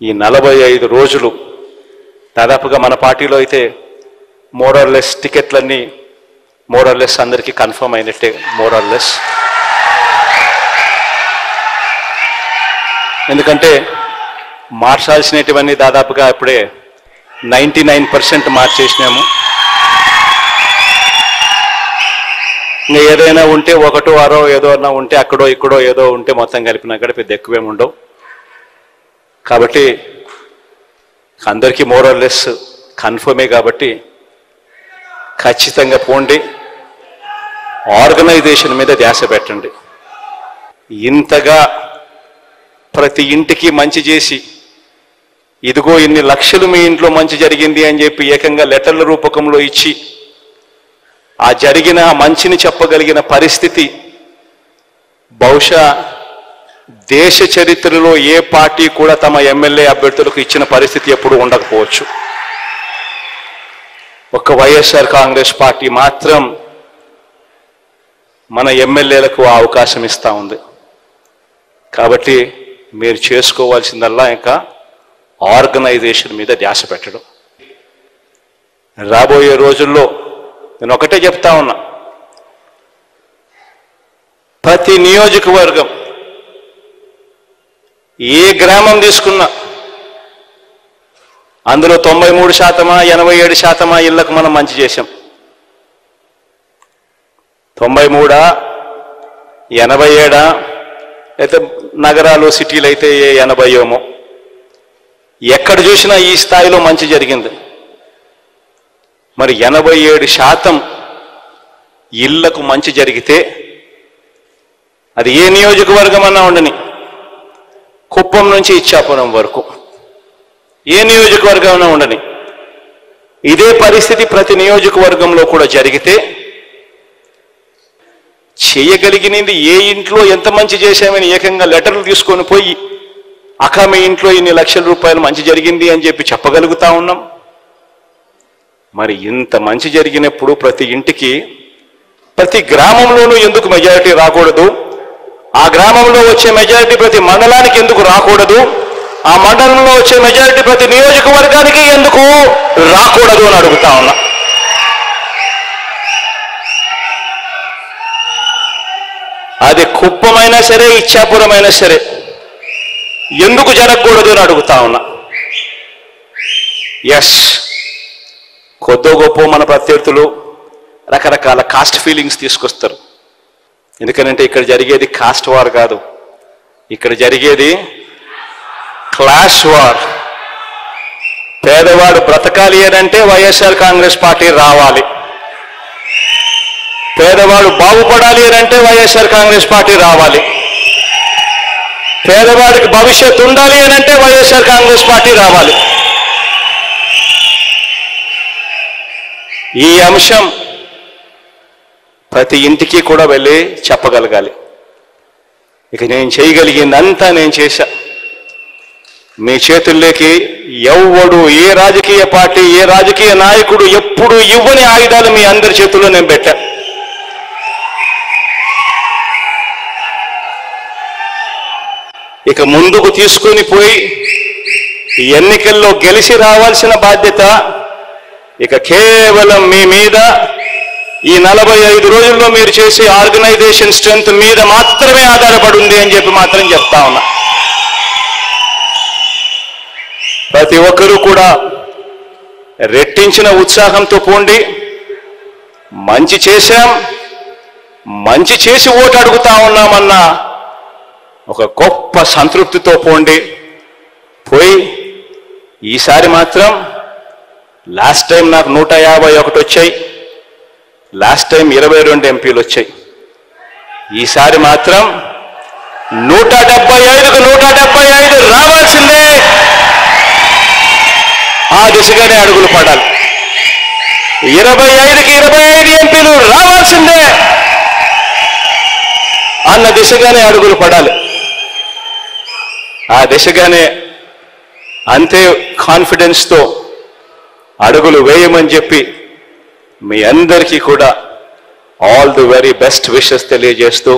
ఈ 45 రోజులు దాదాపుగా మన పార్టీలో అయితే మోరల్లెస్ టికెట్లన్నీ మోరల్లెస్ అందరికీ కన్ఫర్మ్ అయినట్టే మోరల్లెస్. ఎందుకంటే మార్చాల్సినటువన్నీ దాదాపుగా ఇప్పుడే 99% మార్చేసినాము. ఇంకా ఏదైనా ఉంటే ఒకటో అరో ఏదో అన్నా ఉంటే అక్కడో ఇక్కడో ఏదో ఉంటే మొత్తం కలిపినా కూడా పెద్ద ఎక్కువేమి ఉండవు. కాబట్టి అందరికీ మోరల్లెస్ కన్ఫర్మే. కాబట్టి ఖచ్చితంగా పోండి, ఆర్గనైజేషన్ మీద ధ్యాస పెట్టండి. ఇంతగా ప్రతి ఇంటికి మంచి చేసి ఇదిగో ఇన్ని లక్షలు మీ ఇంట్లో మంచి జరిగింది అని చెప్పి ఏకంగా లెటర్ల రూపకంలో ఇచ్చి ఆ జరిగిన మంచిని చెప్పగలిగిన పరిస్థితి బహుశా దేశ చరిత్రలో ఏ పార్టీ కూడా తమ ఎమ్మెల్యే అభ్యర్థులకు ఇచ్చిన పరిస్థితి ఎప్పుడూ ఉండకపోవచ్చు. ఒక్క వైఎస్ఆర్ కాంగ్రెస్ పార్టీ మాత్రం మన ఎమ్మెల్యేలకు ఆ అవకాశం ఇస్తూ ఉంది. కాబట్టి మీరు చేసుకోవాల్సిందల్లా ఇంకా ఆర్గనైజేషన్ మీద ధ్యాస పెట్టడం. రాబోయే రోజుల్లో నేను ఒకటే చెప్తా ఉన్నా, ప్రతి నియోజకవర్గం ఏ గ్రామం తీసుకున్నా అందులో 93%, 87% ఇళ్లకు మనం మంచి చేశాం. 93, 87 అయితే నగరాలు సిటీలు అయితే 80 ఎక్కడ చూసినా ఈ స్థాయిలో మంచి జరిగింది. మరి 87% ఇళ్లకు మంచి జరిగితే అది ఏ నియోజకవర్గం అన్నా ఉండని, కుప్పం నుంచి ఇచ్చాపురం వరకు ఏ నియోజకవర్గం అన్నా ఉండని, ఇదే పరిస్థితి ప్రతి నియోజకవర్గంలో కూడా జరిగితే చేయగలిగినది ఏ ఇంట్లో ఎంత మంచి చేశామని ఏకంగా లెటర్లు తీసుకొని పోయి అక్క మీ ఇంట్లో ఇన్ని లక్షల రూపాయలు మంచి జరిగింది అని చెప్పి చెప్పగలుగుతా ఉన్నాం. మరి ఇంత మంచి జరిగినప్పుడు ప్రతి ఇంటికి ప్రతి గ్రామంలోనూ ఎందుకు మెజారిటీ రాకూడదు? ఆ గ్రామంలో వచ్చే మెజారిటీ ప్రతి మండలానికి ఎందుకు రాకూడదు? ఆ మండలంలో వచ్చే మెజారిటీ ప్రతి నియోజకవర్గానికి ఎందుకు రాకూడదు అని అడుగుతా ఉన్నా. అది కుప్పమైనా సరే, ఇచ్చాపురమైనా సరే ఎందుకు జరగకూడదు అని అడుగుతా ఉన్నా. ఎస్, కొద్దో గొప్ప మన ప్రత్యర్థులు రకరకాల కాస్ట్ ఫీలింగ్స్ తీసుకొస్తారు. ఎందుకనంటే ఇక్కడ జరిగేది కాస్ట్ వార్ కాదు, ఇక్కడ జరిగేది క్లాష్ వార్. పేదవాడు బ్రతకాలి అంటే వైఎస్ఆర్ కాంగ్రెస్ పార్టీ రావాలి, పేదవాడు బాగుపడాలి అంటే వైఎస్ఆర్ కాంగ్రెస్ పార్టీ రావాలి, పేదవాడికి భవిష్యత్తు ఉండాలి అంటే వైఎస్ఆర్ కాంగ్రెస్ పార్టీ రావాలి. ఈ అంశం ప్రతి ఇంటికి కూడా వెళ్ళి చెప్పగలగాలి. ఇక నేను చేయగలిగిందంతా నేను చేశా. మీ చేతుల్లోకి ఎవ్వడు, ఏ రాజకీయ పార్టీ, ఏ రాజకీయ నాయకుడు ఎప్పుడు ఇవ్వని ఆయుధాలు మీ అందరి చేతుల్లో నేను పెట్టా. ఇక ముందుకు తీసుకొని పోయి ఎన్నికల్లో గెలిచి రావాల్సిన బాధ్యత ఇక కేవలం మీ మీద, ఈ 45 రోజుల్లో మీరు చేసే ఆర్గనైజేషన్ స్ట్రెంగ్త్ మీద మాత్రమే ఆధారపడి ఉంది అని చెప్పి మాత్రం చెప్తా ఉన్నా. ప్రతి ఒక్కరూ కూడా రెట్టించిన ఉత్సాహంతో పోండి. మంచి చేశాం, మంచి చేసి ఓటు అడుగుతా ఉన్నామన్న ఒక గొప్ప సంతృప్తితో పోండి. పోయి ఈసారి మాత్రం లాస్ట్ టైం నాకు 151 వచ్చాయి, లాస్ట్ టైం 22 ఎంపీలు వచ్చాయి. ఈసారి మాత్రం 175కు 175 రావాల్సిందే. ఆ దిశగానే అడుగులు పడాలి. 25కి 25 ఎంపీలు రావాల్సిందే అన్న దిశగానే అడుగులు పడాలి. ఆ దిశగానే అంతే కాన్ఫిడెన్స్తో అడుగులు వేయమని చెప్పి మీ అందరికీ కూడా all the very best wishes తెలియజేస్తూ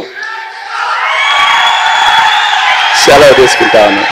సెలవు తీసుకుంటాను.